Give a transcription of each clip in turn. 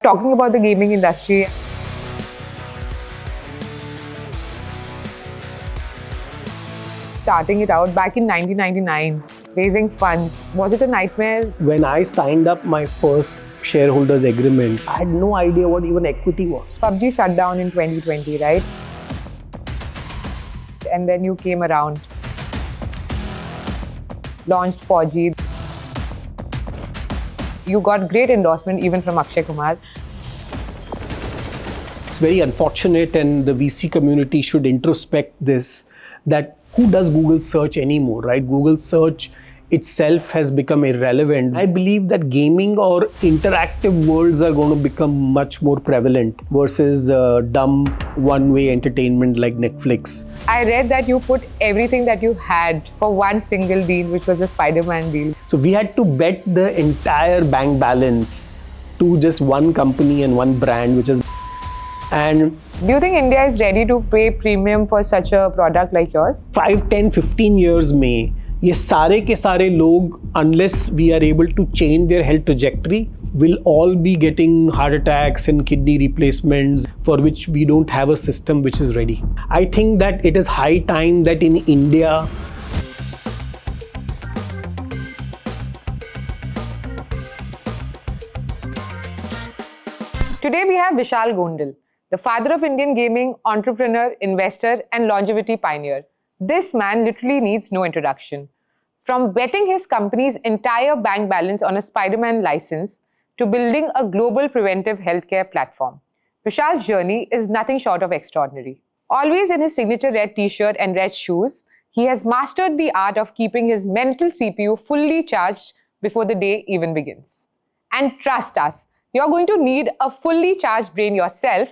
Talking about the gaming industry, starting it out back in 1999, raising funds. Was it a nightmare? When I signed up my first shareholders agreement, I had no idea what even equity was. PUBG shut down in 2020, right? And then you came around, launched FAU-G. You got great endorsement even from Akshay Kumar. It's very unfortunate, and the VC community should introspect this, that who does Google search anymore, right? Google search itself has become irrelevant. I believe that gaming or interactive worlds are going to become much more prevalent versus dumb one-way entertainment like Netflix. I read that you put everything that you had for one single deal, which was the Spiderman deal. So we had to bet the entire bank balance to just one company and one brand, which is. And do you think India is ready to pay premium for such a product like yours? 5, 10, 15 years में ये सारे के सारे लोग, unless we are able to change their health trajectory, will all be getting heart attacks and kidney replacements for which we don't have a system which is ready. I think that it is high time that in India, Today we have Vishal Gondal, the father of Indian gaming, entrepreneur, investor, and longevity pioneer. This man literally needs no introduction. From betting his company's entire bank balance on a Spiderman license to building a global preventive healthcare platform, Vishal's journey is nothing short of extraordinary. Always in his signature red t-shirt and red shoes, he has mastered the art of keeping his mental CPU fully charged before the day even begins. And trust us, you're going to need a fully charged brain yourself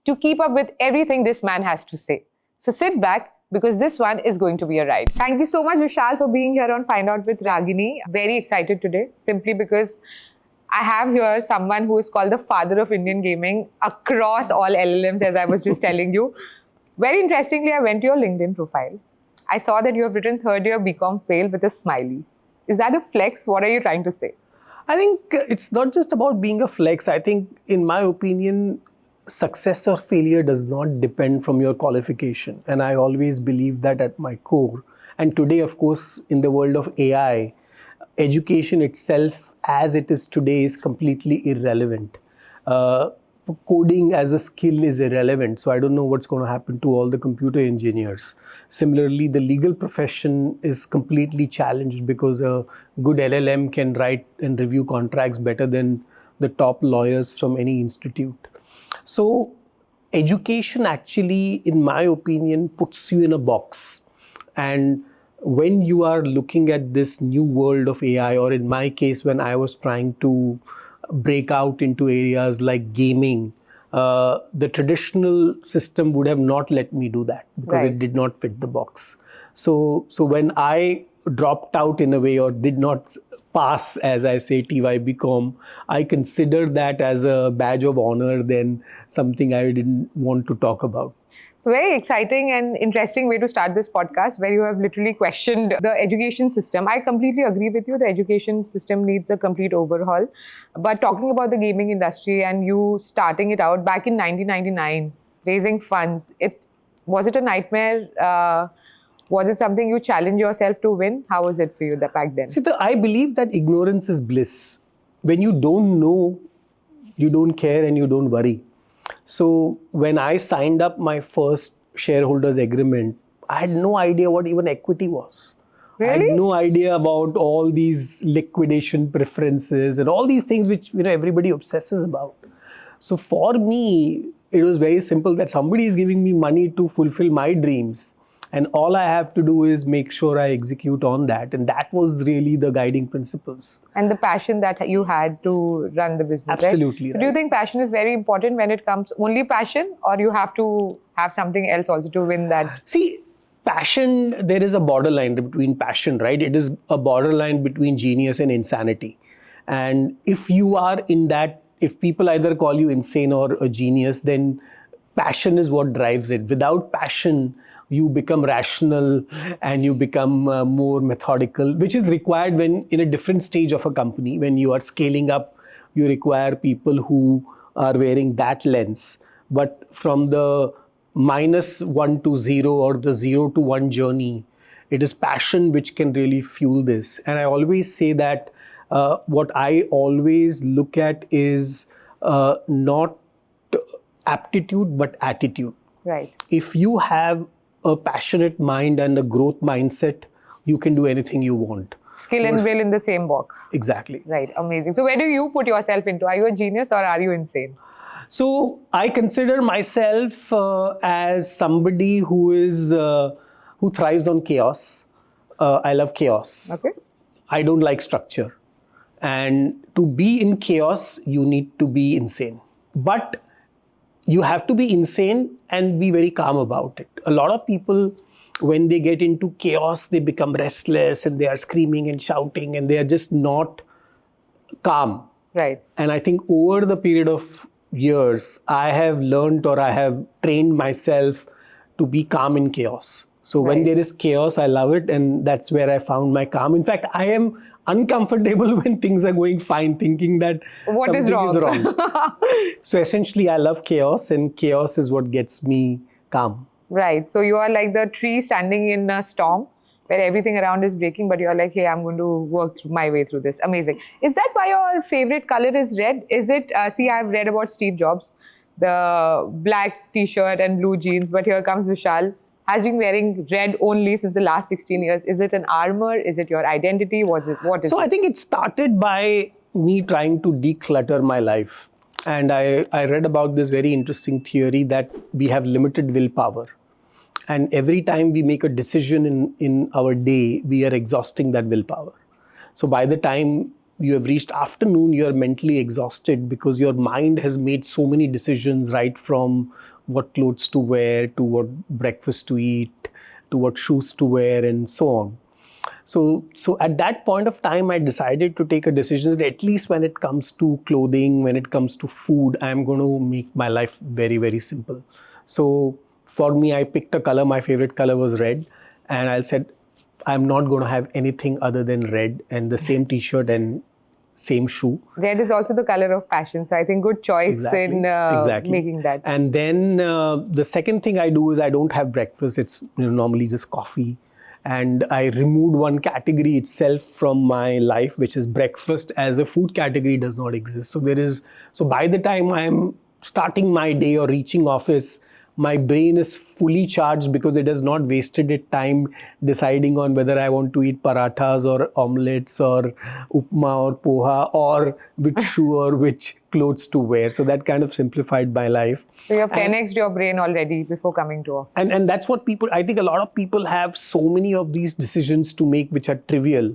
to keep up with everything this man has to say. So sit back, because this one is going to be a ride. Thank you so much, Vishal, for being here on Fynd Out With Ragini. Very excited today, simply because I have here someone who is called the father of Indian gaming across all LLMs, as I was just telling you. Very interestingly, I went to your LinkedIn profile. I saw that you have written third year BCom fail with a smiley. Is that a flex? What are you trying to say? I think it's not just about being a flex. I think, in my opinion, success or failure does not depend from your qualification. And I always believe that at my core. And today, of course, in the world of AI, education itself as it is today is completely irrelevant. Coding as a skill is irrelevant. So I don't know what's going to happen to all the computer engineers. Similarly, the legal profession is completely challenged because a good LLM can write and review contracts better than the top lawyers from any institute. So education actually, in my opinion, puts you in a box. And when you are looking at this new world of AI, or in my case, when I was trying to break out into areas like gaming, the traditional system would have not let me do that because it did not fit the box. So when I dropped out in a way, or did not pass, as I say, TY BCom, I consider that as a badge of honor than something I didn't want to talk about. Very exciting and interesting way to start this podcast, where you have literally questioned the education system. I completely agree with you. The education system needs a complete overhaul. But talking about the gaming industry and you starting it out back in 1999, raising funds, was it a nightmare? Was it something you challenged yourself to win? How was it for you back then? See, I believe that ignorance is bliss. When you don't know, you don't care and you don't worry. So when I signed up my first shareholders agreement, I had no idea what even equity was. Really? I had no idea about all these liquidation preferences and all these things which everybody obsesses about. So for me, it was very simple that somebody is giving me money to fulfill my dreams. And all I have to do is make sure I execute on that. And that was really the guiding principles. And the passion that you had to run the business, Absolutely. Right? So do you think passion is very important when it comes only passion, or you have to have something else also to win that? See, passion, there is a borderline between passion, right? It is a borderline between genius and insanity. And if you are in that, if people either call you insane or a genius, then passion is what drives it. Without passion, you become rational and you become more methodical, which is required when in a different stage of a company. When you are scaling up, you require people who are wearing that lens. But from the -1 to 0 or the 0 to 1 journey, it is passion which can really fuel this. And I always say that what I always look at is not aptitude but attitude. Right. If you have a passionate mind and a growth mindset, you can do anything you want. Skill and will in the same box. Exactly. Right. Amazing. So where do you put yourself into? Are you a genius or are you insane? So I consider myself as somebody who thrives on chaos. I love chaos. Okay. I don't like structure. And to be in chaos, you need to be insane. But you have to be insane and be very calm about it. A lot of people, when they get into chaos, they become restless and they are screaming and shouting and they are just not calm. Right. And I think over the period of years, I have learned or I have trained myself to be calm in chaos. So when there is chaos, I love it. And that's where I found my calm. In fact, I am uncomfortable when things are going fine, thinking that something is wrong. So essentially, I love chaos, and chaos is what gets me calm. Right. So you are like the tree standing in a storm where everything around is breaking, but you're like, hey, I'm going to work through my way through this. Amazing. Is that why your favorite color is red? Is it, see, I've read about Steve Jobs, the black t-shirt and blue jeans, but here comes Vishal, has been wearing red only since the last 16 years. Is it an armor? Is it your identity? What is it? So I think it started by me trying to declutter my life. And I read about this very interesting theory that we have limited willpower. And every time we make a decision in our day, we are exhausting that willpower. So by the time you have reached afternoon, you are mentally exhausted because your mind has made so many decisions, right from what clothes to wear, to what breakfast to eat, to what shoes to wear, and so on. So at that point of time, I decided to take a decision that at least when it comes to clothing, when it comes to food, I'm going to make my life very, very simple. So for me, I picked a color. My favorite color was red. And I said, I'm not going to have anything other than red, and the same t-shirt and same shoe. Red is also the color of passion. So I think good choice in making that. And then the second thing I do is I don't have breakfast. It's normally just coffee. And I removed one category itself from my life, which is breakfast as a food category does not exist. So by the time I'm starting my day or reaching office, my brain is fully charged because it has not wasted its time deciding on whether I want to eat parathas or omelets or upma or poha or which shoe or which clothes to wear. So that kind of simplified my life. So you have 10x'd your brain already before coming to office. And that's what I think a lot of people have so many of these decisions to make which are trivial.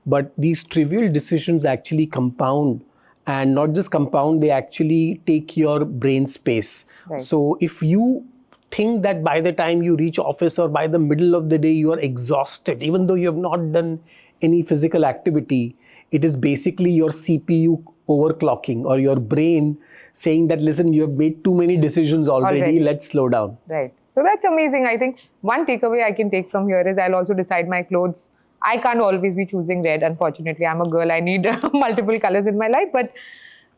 But these trivial decisions actually compound. And not just compound, they actually take your brain space. Right. So if you think that by the time you reach office or by the middle of the day, you are exhausted, even though you have not done any physical activity, it is basically your CPU overclocking or your brain saying that, listen, you have made too many decisions already. Let's slow down. Right. So that's amazing. I think one takeaway I can take from here is I'll also decide my clothes. I can't always be choosing red. Unfortunately, I'm a girl. I need multiple colors in my life, but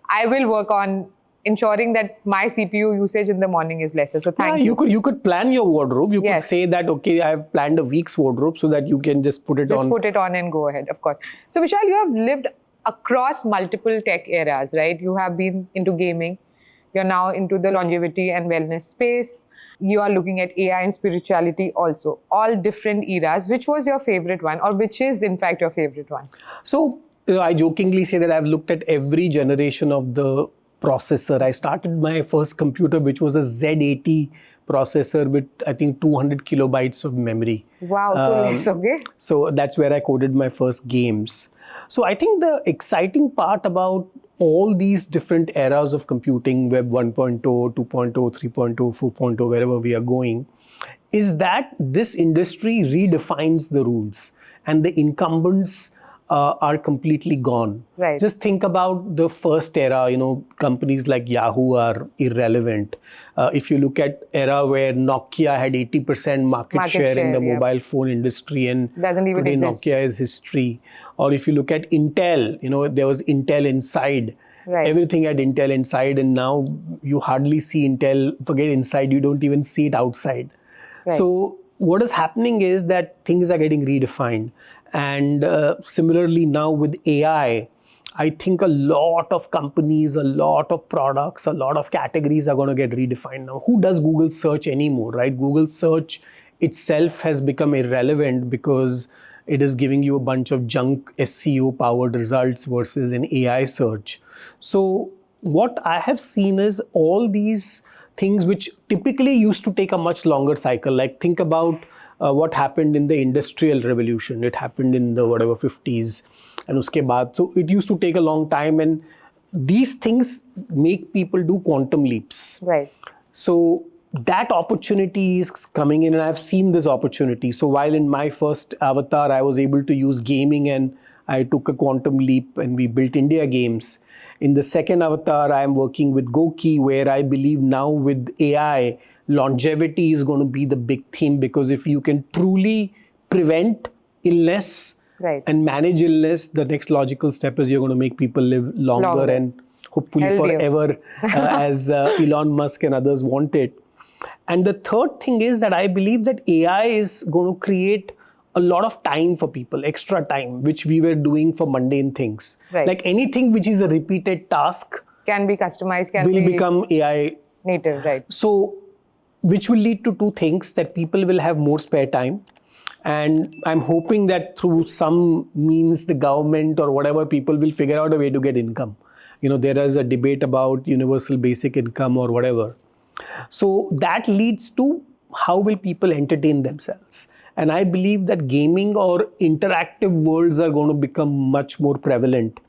I will work on ensuring that my CPU usage in the morning is lesser. So thank you. You could plan your wardrobe. You could say that, okay, I have planned a week's wardrobe so that you can just put it on. Just put it on and go ahead, of course. So Vishal, you have lived across multiple tech eras, right? You have been into gaming. You're now into the longevity and wellness space. You are looking at AI and spirituality also, all different eras. Which was your favorite one, or which is in fact your favorite one? So I jokingly say that I've looked at every generation of the processor. I started my first computer, which was a Z80 processor with, I think, 200 kilobytes of memory. Wow, so less, okay. So that's where I coded my first games. So I think the exciting part about all these different eras of computing, Web 1.0, 2.0, 3.0, 4.0, wherever we are going, is that this industry redefines the rules and the incumbents are completely gone. Right. Just think about the first era, companies like Yahoo are irrelevant. If you look at era where Nokia had 80% market share in the mobile phone industry, and doesn't even today exist. Nokia is history. Or if you look at Intel, there was Intel Inside, Right. Everything had Intel inside, and now you hardly see Intel. Forget inside, you don't even see it outside. Right. So what is happening is that things are getting redefined. And similarly now with AI, I think a lot of companies, a lot of products, a lot of categories are going to get redefined now. Who does Google search anymore, right? Google search itself has become irrelevant because it is giving you a bunch of junk SEO powered results versus an AI search. So what I have seen is all these things which typically used to take a much longer cycle. Like think about what happened in the Industrial Revolution. It happened in the whatever 50s. And uske baad, so it used to take a long time, and these things make people do quantum leaps. Right. So that opportunity is coming in, and I've seen this opportunity. So while in my first avatar, I was able to use gaming and I took a quantum leap and we built IndiaGames. In the second avatar, I am working with GOQii, where I believe now with AI, longevity is going to be the big theme, because if you can truly prevent illness, right, and manage illness, the next logical step is you're going to make people live longer and hopefully healthier forever, as Elon Musk and others want it. And the third thing is that I believe that AI is going to create a lot of time for people, extra time, which we were doing for mundane things. Right. Like anything which is a repeated task can be customized, will become AI native, right? So, which will lead to two things: that people will have more spare time. And I'm hoping that through some means, the government or whatever, people will figure out a way to get income. You know, there is a debate about universal basic income or whatever. So that leads to how will people entertain themselves. And I believe that gaming or interactive worlds are going to become much more prevalent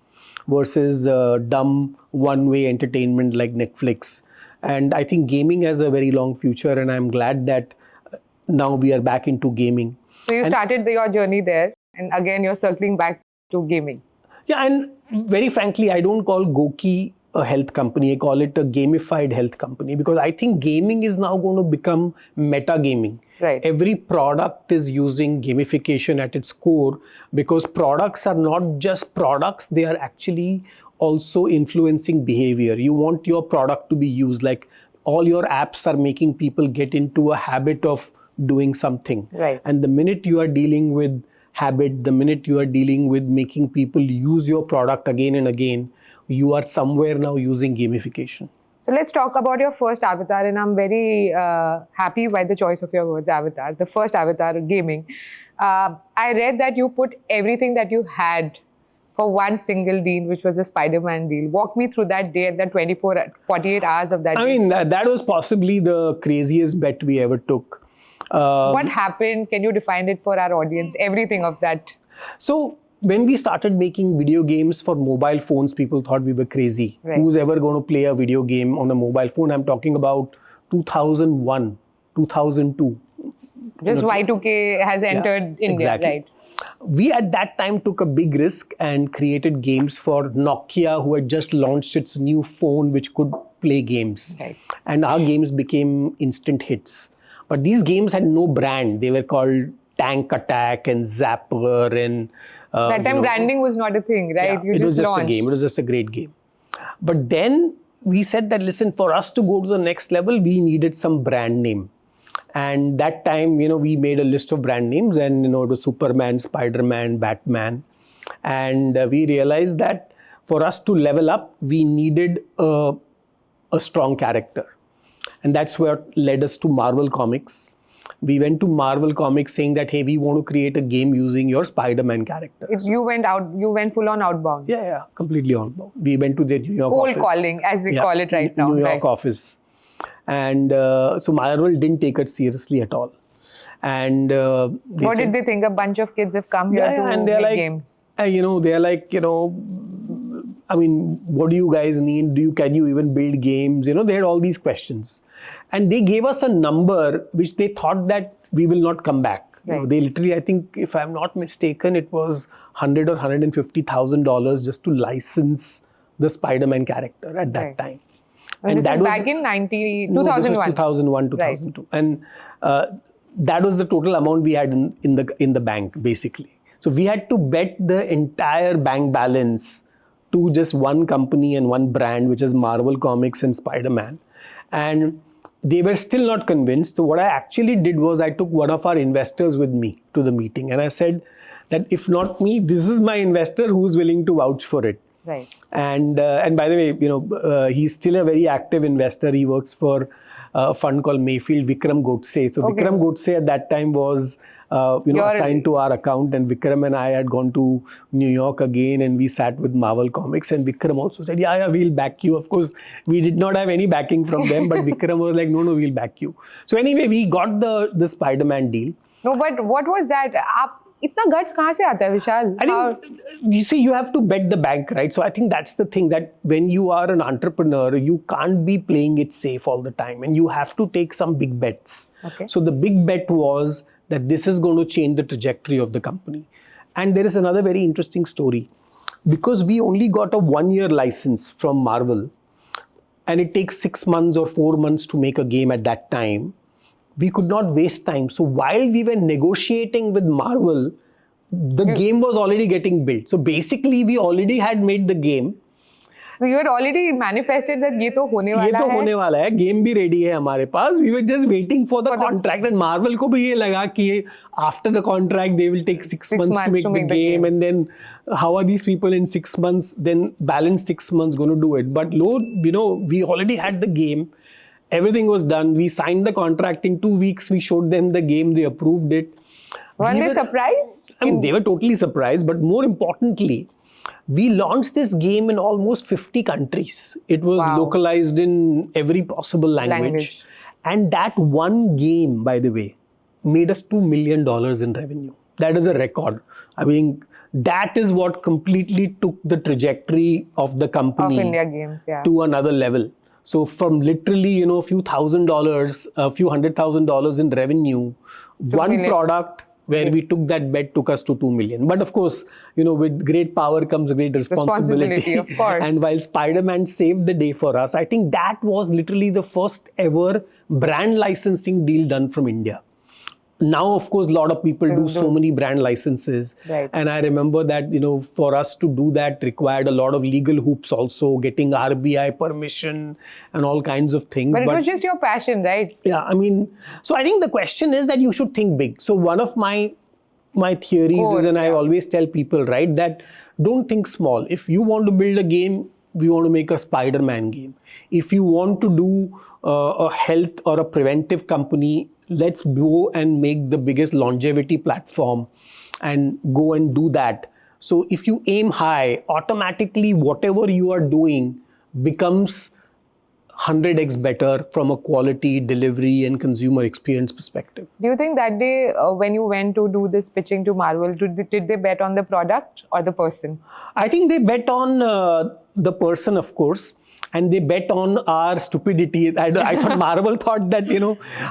versus dumb one-way entertainment like Netflix. And I think gaming has a very long future, and I'm glad that now we are back into gaming. So you started your journey there, and again you're circling back to gaming. Yeah, and very frankly, I don't call GOQii a health company. I call it a gamified health company, because I think gaming is now going to become meta gaming. Right. Every product is using gamification at its core, because products are not just products, they are actually also influencing behavior. You want your product to be used, like all your apps are making people get into a habit of doing something. Right. And the minute you are dealing with habit, the minute you are dealing with making people use your product again and again, you are somewhere now using gamification. So let's talk about your first avatar, and I'm very happy by the choice of your words, avatar. The first avatar, gaming. I read that you put everything that you had for one single deal, which was the Spiderman deal. Walk me through that day, that 48 hours of that. I mean, that was possibly the craziest bet we ever took. What happened? Can you define it for our audience? Everything of that. So when we started making video games for mobile phones, people thought we were crazy. Right. Who's ever going to play a video game on a mobile phone? I'm talking about 2001, 2002. Just Y2K has entered India, exactly. Right? We at that time took a big risk and created games for Nokia, who had just launched its new phone which could play games. Right. And our games became instant hits. But these games had no brand. They were called Tank Attack and Zapper. And that time branding was not a thing, right? Yeah, it was just a game. It was just a great game. But then we said that, listen, for us to go to the next level, we needed some brand name. And that time, we made a list of brand names, and, it was Superman, Spiderman, Batman. And we realized that for us to level up, we needed a strong character. And that's what led us to Marvel Comics. We went to Marvel Comics saying that, hey, we want to create a game using your Spider-Man character. You went full on outbound. Yeah, completely outbound. We went to their New York office. Cold calling, as they call it right now. New York office. And so Marvel didn't take it seriously at all. And what did they think? A bunch of kids have come here to and make games. They're like, I mean, what do you guys need? Can you even build games? They had all these questions. And they gave us a number which they thought that we will not come back. Right. They literally, I think, if I'm not mistaken, it was $100,000 or $150,000 just to license the Spider-Man character at that time. And this is back in 2001. 2001, 2002. Right. And that was the total amount we had in the bank, basically. So we had to bet the entire bank balance to just one company and one brand, which is Marvel Comics and Spiderman. And they were still not convinced. So what I actually did was I took one of our investors with me to the meeting, and I said that if not me, this is my investor who's willing to vouch for it. Right. And by the way, he's still a very active investor. He works for a fund called Mayfield, Vikram Godse. So Vikram Godse at that time was assigned to our account, and Vikram and I had gone to New York again, and we sat with Marvel Comics, and Vikram also said, yeah, we'll back you. Of course, we did not have any backing from them, but Vikram was like, no, we'll back you. So anyway, we got the Spider-Man deal. No, but what was that? Itna guts kahan se aata hai, Vishal? I think, you see, you have to bet the bank, right? So I think that's the thing, that when you are an entrepreneur, you can't be playing it safe all the time, and you have to take some big bets. Okay. So the big bet was that this is going to change the trajectory of the company. And there is another very interesting story. Because we only got a 1-year license from Marvel, and it takes 6 months or 4 months to make a game at that time, we could not waste time. So while we were negotiating with Marvel, the game was already getting built. So basically, we already had made the game. So you had already manifested that ये तो होने वाला है. ये तो होने वाला है. Game भी ready है हमारे पास. We were just waiting for the contract. And Marvel को भी ये लगा कि after the contract, they will take 6 months to make the game. And then how are these people in 6 months, then balance 6 months going to do it? But we already had the game. Everything was done. We signed the contract. In 2 weeks, we showed them the game. They approved it. Weren't they surprised? I mean, they were totally surprised. But more importantly, we launched this game in almost 50 countries. It was localized in every possible language. And that one game, by the way, made us $2 million in revenue. That is a record. I mean, that is what completely took the trajectory of the company of IndiaGames, to another level. So from literally, a few $100,000, a few $100,000 in revenue, one product where we took that bet took us to 2 million. But of course, with great power comes great responsibility. Of course. And while Spider-Man saved the day for us, I think that was literally the first ever brand licensing deal done from India. Now, of course, a lot of people do so many brand licenses. Right. And I remember that, for us to do that required a lot of legal hoops also, getting RBI permission and all kinds of things. But it was just your passion, right? Yeah, I mean, so I think the question is that you should think big. So one of my theories is, and I always tell people, right, that don't think small. If you want to build a game, we want to make a Spider-Man game. If you want to do a health or a preventive company, let's go and make the biggest longevity platform and go and do that. So if you aim high, automatically whatever you are doing becomes 100x better from a quality, delivery and consumer experience perspective. Do you think that day when you went to do this pitching to Marvel, did they bet on the product or the person? I think they bet on the person, of course. And they bet on our stupidity. I thought Marvel thought that,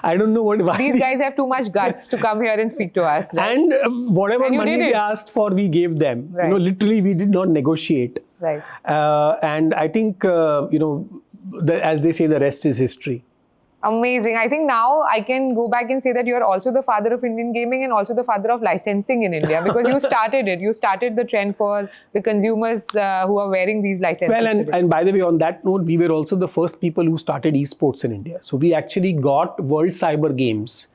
I don't know why. These guys have too much guts to come here and speak to us. Right? And whatever money they asked for, we gave them. Right. Literally, we did not negotiate. Right. And I think, as they say, the rest is history. Amazing. I think now I can go back and say that you are also the father of Indian gaming and also the father of licensing in India, because you started it. You started the trend for the consumers who are wearing these licenses. Well, and by the way, on that note, we were also the first people who started esports in India. So we actually got World Cyber Games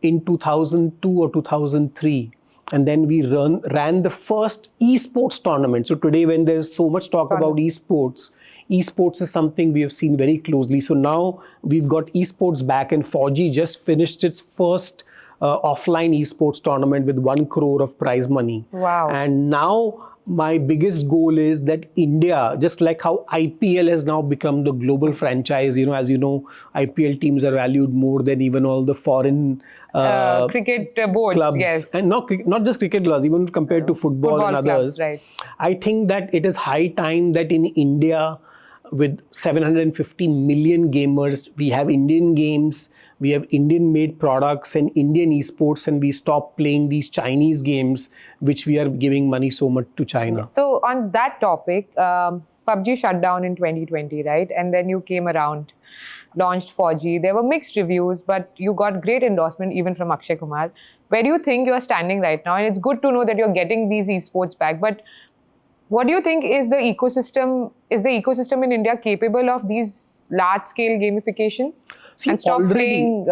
in 2002 or 2003. And then we ran the first esports tournament. So today, when there's so much talk about esports is something we have seen very closely. So now we've got esports back, and FAU-G just finished its first offline esports tournament with 1 crore of prize money. Wow. And now my biggest goal is that India, just like how IPL has now become the global franchise, as you know, IPL teams are valued more than even all the foreign cricket boards, clubs. Yes. And not just cricket clubs, even compared to football and others. Clubs, right. I think that it is high time that in India, with 750 million gamers, we have Indian games, we have Indian-made products and Indian esports, and we stop playing these Chinese games, which we are giving money so much to China. So on that topic, PUBG shut down in 2020, right? And then you came around, launched FAU-G. There were mixed reviews, but you got great endorsement even from Akshay Kumar. Where do you think you're standing right now? And it's good to know that you're getting these esports back, but What do you think is the ecosystem? Is the ecosystem in India capable of these large-scale gamifications? See, and stop playing.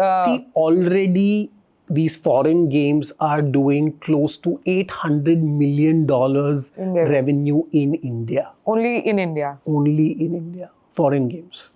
Already these foreign games are doing close to $800 million revenue in India. Only in India. Only in India, foreign games.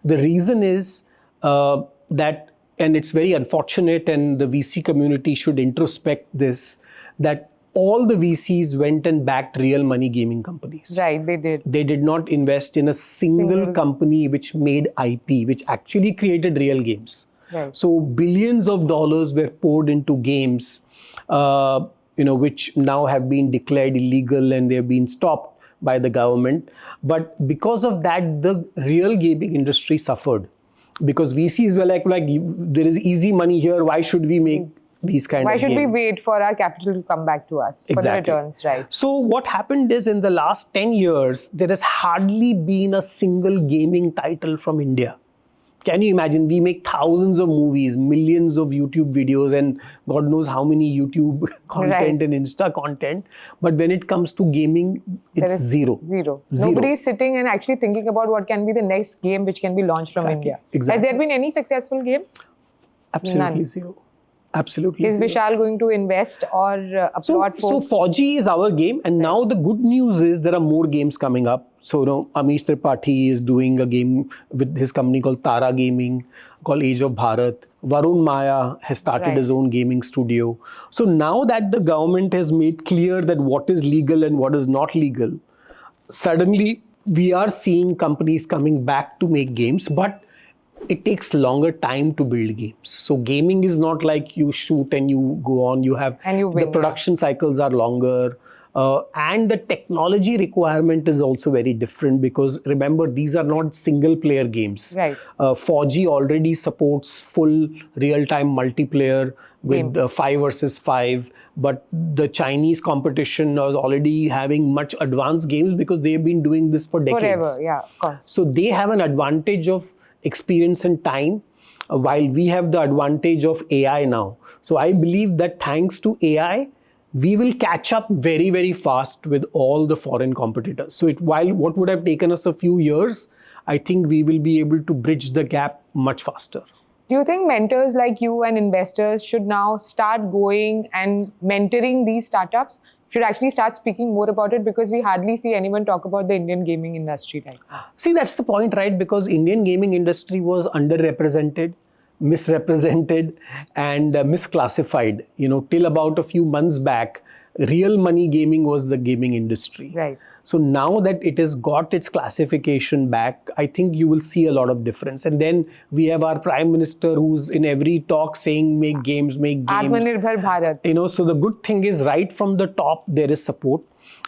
The reason is that, and it's very unfortunate, and the VC community should introspect this, that all the VCs went and backed real money gaming companies. Right, they did. They did not invest in a single company which made IP, which actually created real games. Right. So billions of dollars were poured into games, which now have been declared illegal and they've been stopped by the government. But because of that, the real gaming industry suffered, because VCs were like there is easy money here. Why should we make these kind Why of should games? we wait for our capital to come back to us for the returns, right? So what happened is, in the last 10 years, there has hardly been a single gaming title from India. Can you imagine? We make thousands of movies, millions of YouTube videos, and God knows how many YouTube content and Insta content. But when it comes to gaming, it's zero. Nobody is sitting and actually thinking about what can be the next game which can be launched from India. Has there been any successful game? Absolutely zero. Absolutely. Is Vishal going to invest or applaud folks? So FAU-G is our game, and now the good news is there are more games coming up. So Amish Tripathi is doing a game with his company called Tara Gaming, called Age of Bharat. Varun Maya has started his own gaming studio. So now that the government has made clear that what is legal and what is not legal, suddenly we are seeing companies coming back to make games, but it takes longer time to build games. So gaming is not like you shoot and you go on. You have the production cycles are longer, and the technology requirement is also very different, because remember, these are not single player games. Right. FAU-G already supports full real-time multiplayer with 5 versus 5, but the Chinese competition is already having much advanced games because they've been doing this for decades. Forever, yeah, of course. So they have an advantage of experience and time, while we have the advantage of AI now. So I believe that thanks to AI, we will catch up very, very fast with all the foreign competitors. So while what would have taken us a few years, I think we will be able to bridge the gap much faster. Do you think mentors like you and investors should now start going and mentoring these startups? Should actually start speaking more about it, because we hardly see anyone talk about the Indian gaming industry right now. See, that's the point, right? Because Indian gaming industry was underrepresented, misrepresented, and misclassified. Till about a few months back, real money gaming was the gaming industry. Right. So now that it has got its classification back, I think you will see a lot of difference. And then we have our Prime Minister who's in every talk saying, make games, make games. Atmanirbhar Bharat. So the good thing is, right from the top, there is support.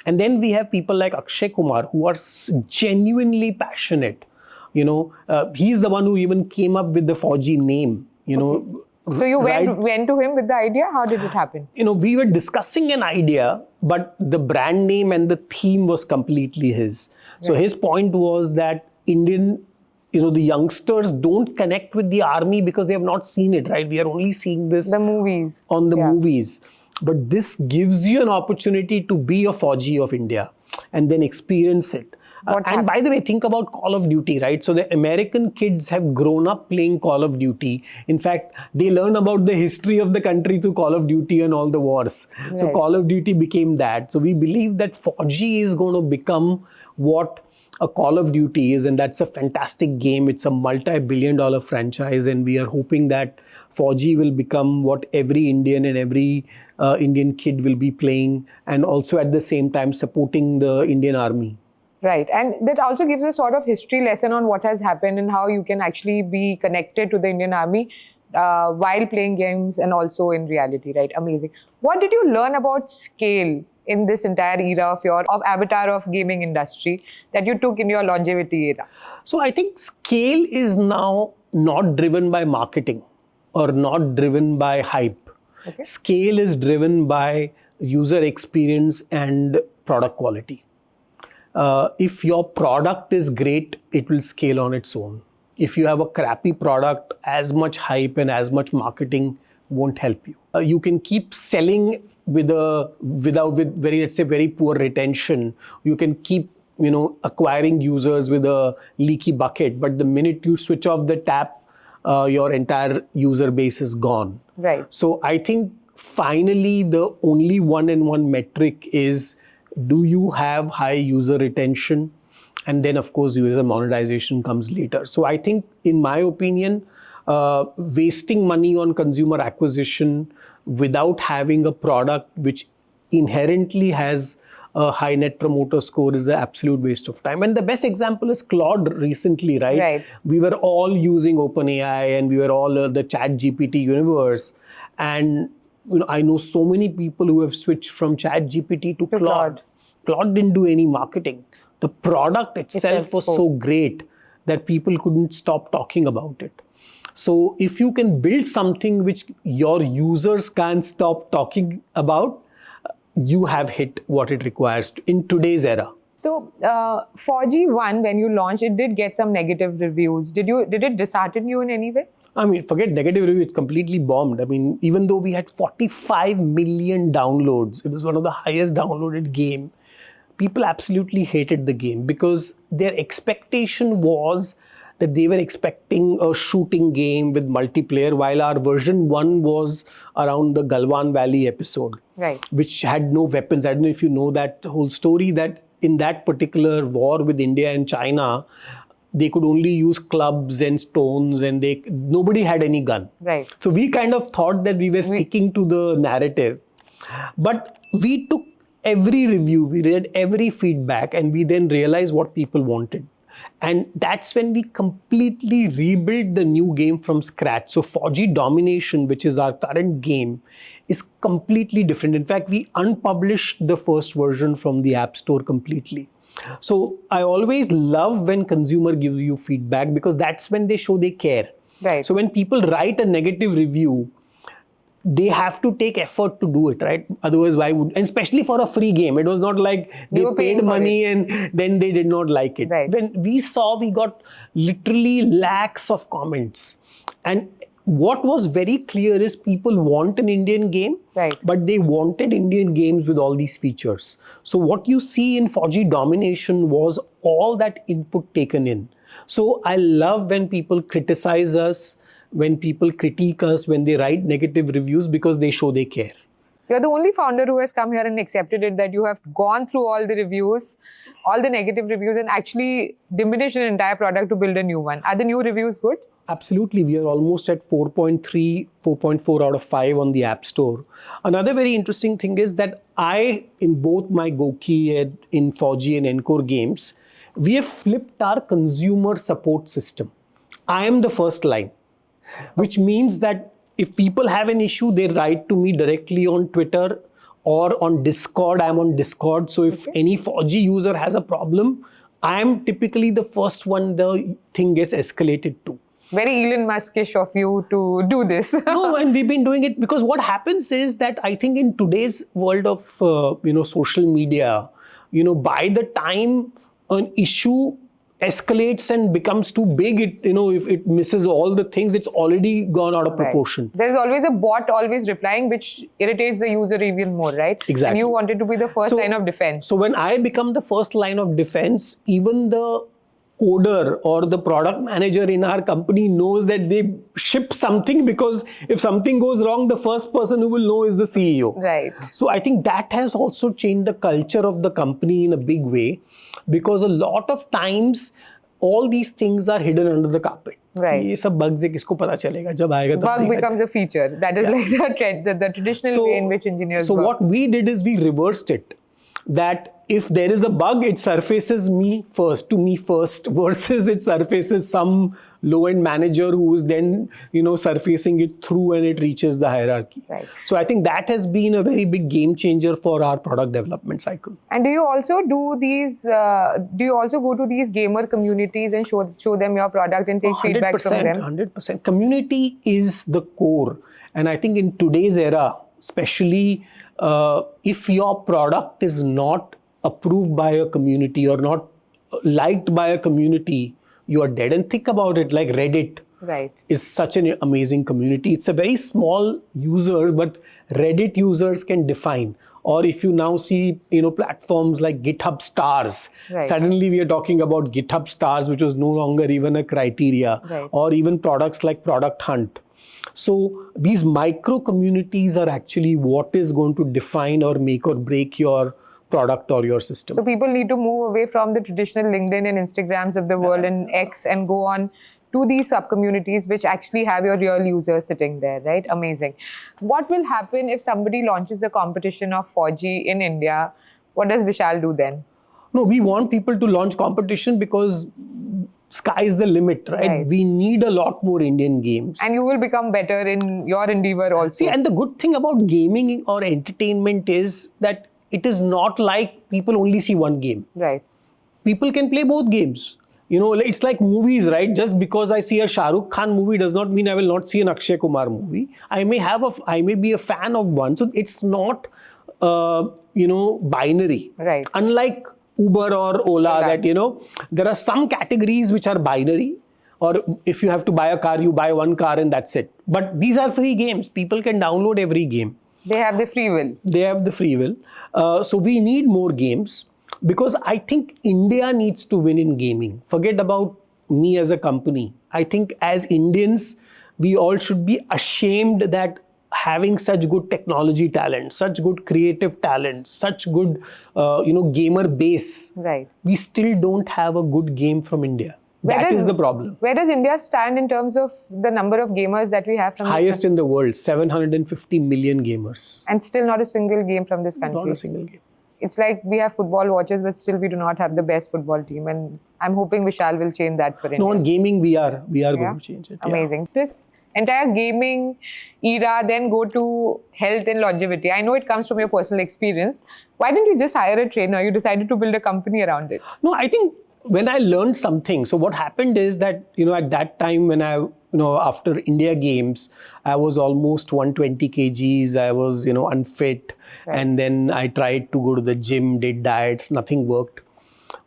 And then we have people like Akshay Kumar who are genuinely passionate. He's the one who even came up with the FAU-G name, So you went to him with the idea? How did it happen? We were discussing an idea, but the brand name and the theme was completely his. So his point was that the youngsters don't connect with the army because they have not seen it, right? We are only seeing this the movies. On the movies. But this gives you an opportunity to be a FAU-G of India and then experience it. And by the way, think about Call of Duty, right? So the American kids have grown up playing Call of Duty. In fact, they learn about the history of the country through Call of Duty and all the wars. Right. So Call of Duty became that. So we believe that FAU-G is going to become what a Call of Duty is, and that's a fantastic game. It's a multi-billion-dollar franchise, and we are hoping that FAU-G will become what every Indian and every Indian kid will be playing, and also at the same time supporting the Indian Army. Right. And that also gives a sort of history lesson on what has happened and how you can actually be connected to the Indian Army while playing games and also in reality, right? Amazing. What did you learn about scale in this entire era of avatar of gaming industry that you took in your longevity era? So I think scale is now not driven by marketing or not driven by hype. Okay. Scale is driven by user experience and product quality. If your product is great, it will scale on its own. If you have a crappy product, as much hype and as much marketing won't help you. You can keep selling with very, let's say, very poor retention. You can keep acquiring users with a leaky bucket, but the minute you switch off the tap, your entire user base is gone. Right. So I think finally the only one-on-one metric is, do you have high user retention? And then of course user monetization comes later. So I think, in my opinion, wasting money on consumer acquisition without having a product which inherently has a high net promoter score is an absolute waste of time. And the best example is Claude recently, right? Right. We were all using OpenAI and we were all the ChatGPT universe. And I know so many people who have switched from ChatGPT to Claude. Claude didn't do any marketing. The product itself was so great that people couldn't stop talking about it. So if you can build something which your users can't stop talking about, you have hit what it requires in today's era. So FAU-G 1, when you launched, it did get some negative reviews. Did it dishearten you in any way? I mean, forget negative reviews, it's completely bombed. I mean, even though we had 45 million downloads, it was one of the highest downloaded game, people absolutely hated the game because their expectation was that they were expecting a shooting game with multiplayer, while our version 1 was around the Galwan Valley episode, right, which had no weapons. I don't know if you know that whole story, that in that particular war with India and China, they could only use clubs and stones, and nobody had any gun. Right. So we kind of thought that we were sticking to the narrative. But we took every review, we read every feedback, and we then realized what people wanted. And that's when we completely rebuilt the new game from scratch. So FAU-G Domination, which is our current game, is completely different. In fact, we unpublished the first version from the App Store completely. So I always love when consumer gives you feedback, because that's when they show they care. Right. So when people write a negative review, they have to take effort to do it, right? Otherwise, why would? And especially for a free game, it was not like they paid money and then they did not like it. Right. When we saw, we got literally lakhs of comments. And what was very clear is people want an Indian game, right, but they wanted Indian games with all these features. So what you see in FAU-G Domination was all that input taken in. So I love when people criticize us, when people critique us, when they write negative reviews, because they show they care. You're the only founder who has come here and accepted it, that you have gone through all the reviews, all the negative reviews, and actually diminished an entire product to build a new one. Are the new reviews good? Absolutely. We are almost at 4.3, 4.4 out of 5 on the App Store. Another very interesting thing is that in both my GOQii and in FAU-G and Encore games, we have flipped our consumer support system. I am the first line, which means that if people have an issue, they write to me directly on Twitter or on Discord. I'm on Discord. So if any FAU-G user has a problem, I am typically the first one the thing gets escalated to. Very Elon Musk-ish of you to do this. No, and we've been doing it because what happens is that I think in today's world of social media, by the time an issue escalates and becomes too big, if it misses all the things, it's already gone out of proportion. Right. There's always a bot always replying, which irritates the user even more, right? Exactly. And you wanted to be the first line of defense. So when I become the first line of defense, even the coder or the product manager in our company knows that they ship something, because if something goes wrong, the first person who will know is the CEO. Right. So I think that has also changed the culture of the company in a big way, because a lot of times all these things are hidden under the carpet. Right. ये सब bugs है, किसको पता चलेगा, जब आएगा तब Bug becomes a feature. That is like the trend, the traditional way in which engineers work. So what we did is we reversed it. That if there is a bug, it surfaces to me first, versus it surfaces some low-end manager who is then, surfacing it through and it reaches the hierarchy. Right. So I think that has been a very big game changer for our product development cycle. And do you also do these? Do you also go to these gamer communities and show them your product and take feedback from them? 100%. Community is the core, and I think in today's era, especially if your product is not approved by a community or not liked by a community, you are dead. And think about it like Reddit. is such an amazing community. It's a very small user, but Reddit users can define. Or if you now see, platforms like GitHub stars, suddenly we are talking about GitHub stars, which was no longer even a criteria, or even products like Product Hunt. So these micro communities are actually what is going to define or make or break your product or your system. So people need to move away from the traditional LinkedIn and Instagrams of the world and X and go on to these sub-communities which actually have your real users sitting there, right? Amazing. What will happen if somebody launches a competition of FAU-G in India? What does Vishal do then? No, we want people to launch competition because sky is the limit, right? We need a lot more Indian games. And you will become better in your endeavor also. See, and the good thing about gaming or entertainment is that it is not like people only see one game. People can play both games. It's like movies, right? Just because I see a Shah Rukh Khan movie does not mean I will not see an Akshay Kumar movie. I may be a fan of one. So it's not, binary. Unlike Uber or Ola, that, there are some categories which are binary. Or if you have to buy a car, you buy one car and that's it. But these are free games. People can download every game. They have the free will. They have the free will. So we need more games because I think India needs to win in gaming. Forget about me as a company. I think as Indians, we all should be ashamed that having such good technology talent, such good creative talent, such good, gamer base, we still don't have a good game from India. That is the problem. Where does India stand in terms of the number of gamers that we have from highest in the world, 750 million gamers. And still not a single game from this country. Not a single game. It's like we have football watchers, but still we do not have the best football team. And I'm hoping Vishal will change that for India. No, on gaming we are going to change it. Amazing. This entire gaming era then go to health and longevity. I know it comes from your personal experience. Why didn't you just hire a trainer? You decided to build a company around it. No, I think when I learned something, so what happened is that, at that time when I, after IndiaGames, I was almost 120 kgs, I was, unfit. And then I tried to go to the gym, did diets, nothing worked.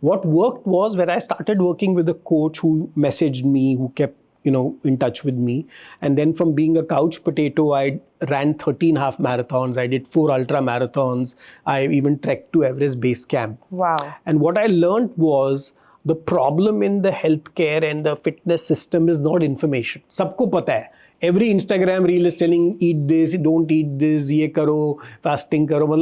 What worked was when I started working with a coach who messaged me, who kept, in touch with me. And then from being a couch potato, I ran 13 half marathons. I did 4 ultra marathons. I even trekked to Everest Base Camp. Wow. And what I learned was, the problem in the healthcare and the fitness system is not information. Sabko pata hai. Every Instagram reel is telling, eat this, don't eat this, ye karo, fasting karo.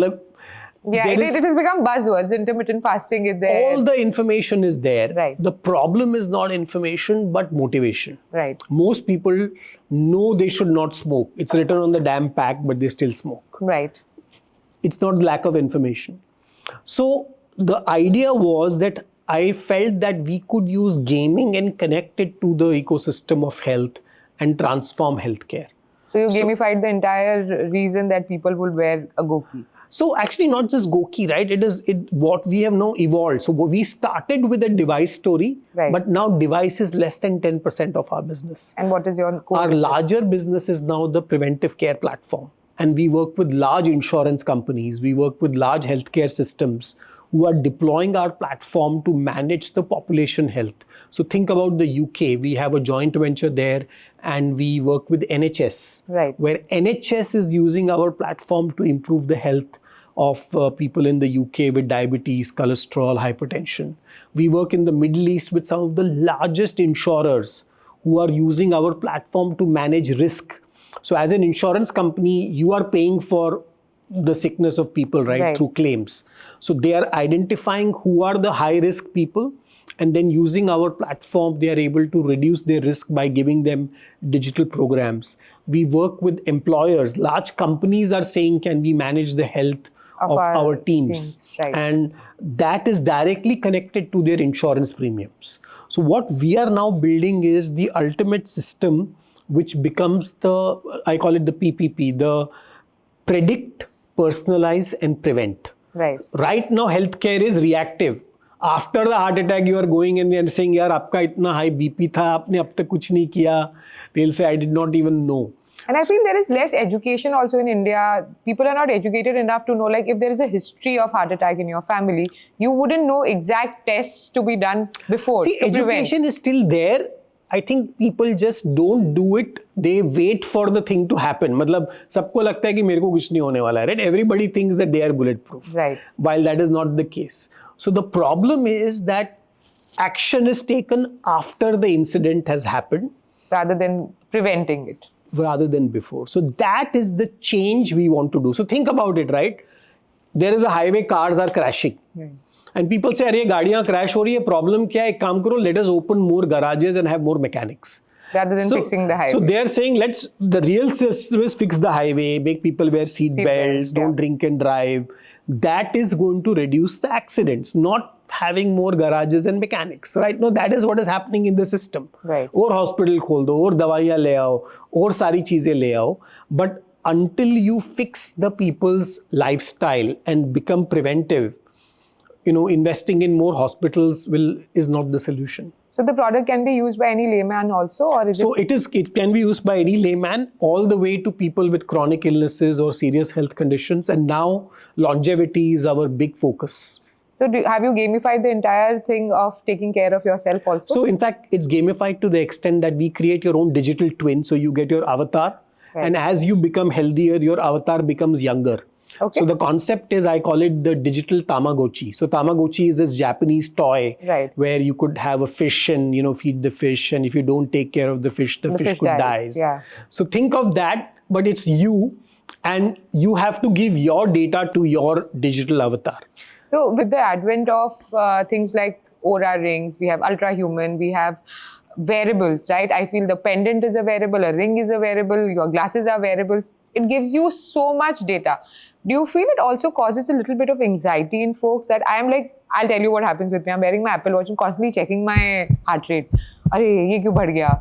It has become buzzwords. Intermittent fasting is there. All the information is there. The problem is not information, but motivation. Most people know they should not smoke. It's written on the damn pack, but they still smoke. It's not lack of information. So the idea was that I felt that we could use gaming and connect it to the ecosystem of health and transform healthcare. So you gamified the entire reason that people would wear a GOQii. So actually not just GOQii, right? It is what we have now evolved. So we started with a device story, but now device is less than 10% of our business. And what is your core Our business? larger business is now the preventive care platform. And we work with large insurance companies. We work with large healthcare systems who are deploying our platform to manage the population health. So think about the UK. We have a joint venture there and we work with NHS, where NHS is using our platform to improve the health of people in the UK with diabetes, cholesterol, hypertension. We work in the Middle East with some of the largest insurers who are using our platform to manage risk. So as an insurance company, you are paying for the sickness of people, through claims. So they are identifying who are the high risk people, and then using our platform, they are able to reduce their risk by giving them digital programs. We work with employers. Large companies are saying, can we manage the health of our teams? And that is directly connected to their insurance premiums. So what we are now building is the ultimate system, which becomes the, I call it the PPP, the predict, personalize and prevent. Right now, healthcare is reactive. After the heart attack, you are going and they are saying, yaar, aapka itna high BP tha, aapne ab tak kuch nahi kiya. They'll say, I did not even know. And I feel there is less education also in India. People are not educated enough to know, like if there is a history of heart attack in your family, you wouldn't know exact tests to be done before. See, education is still there. I think people just don't do it. They wait for the thing to happen. मतलब सबको लगता है कि मेरे को कुछ नहीं होने वाला है, right? Everybody thinks that they are bulletproof, right? While that is not the case. So the problem is that action is taken after the incident has happened, rather than preventing it, rather than before. So that is the change we want to do. So think about it, right? There is a highway, cars are crashing. And people say, अरे गाड़ियाँ crash हो रही है, problem क्या है? एक काम करो, let us open more garages and have more mechanics. Rather than fixing the highway. So they are saying, the real system is fix the highway, make people wear seat belts, don't drink and drive. That is going to reduce the accidents, not having more garages and mechanics, right? No, that is what is happening in the system. Right. और hospital खोल दो, और दवाइयाँ ले आओ, और सारी चीजें ले आओ. But until you fix the people's lifestyle and become preventive, investing in more hospitals is not the solution. So the product can be used by any layman also, or is it can be used by any layman, all the way to people with chronic illnesses or serious health conditions. And now longevity is our big focus. So have you gamified the entire thing of taking care of yourself also? So in fact, it's gamified to the extent that we create your own digital twin. So you get your avatar, and as you become healthier, your avatar becomes younger. Okay. So the concept is, I call it the digital Tamagotchi. So Tamagotchi is this Japanese toy, where you could have a fish and feed the fish, and if you don't take care of the fish could die. Yeah. So think of that, but it's you, and you have to give your data to your digital avatar. So with the advent of things like Aura rings, we have Ultra Human, we have wearables, right? I feel the pendant is a wearable, a ring is a wearable, your glasses are wearables. It gives you so much data. Do you feel it also causes a little bit of anxiety in folks that I am like, I'll tell you what happens with me. I'm wearing my Apple Watch and constantly checking my heart rate. Arey, ye kyun badh gaya?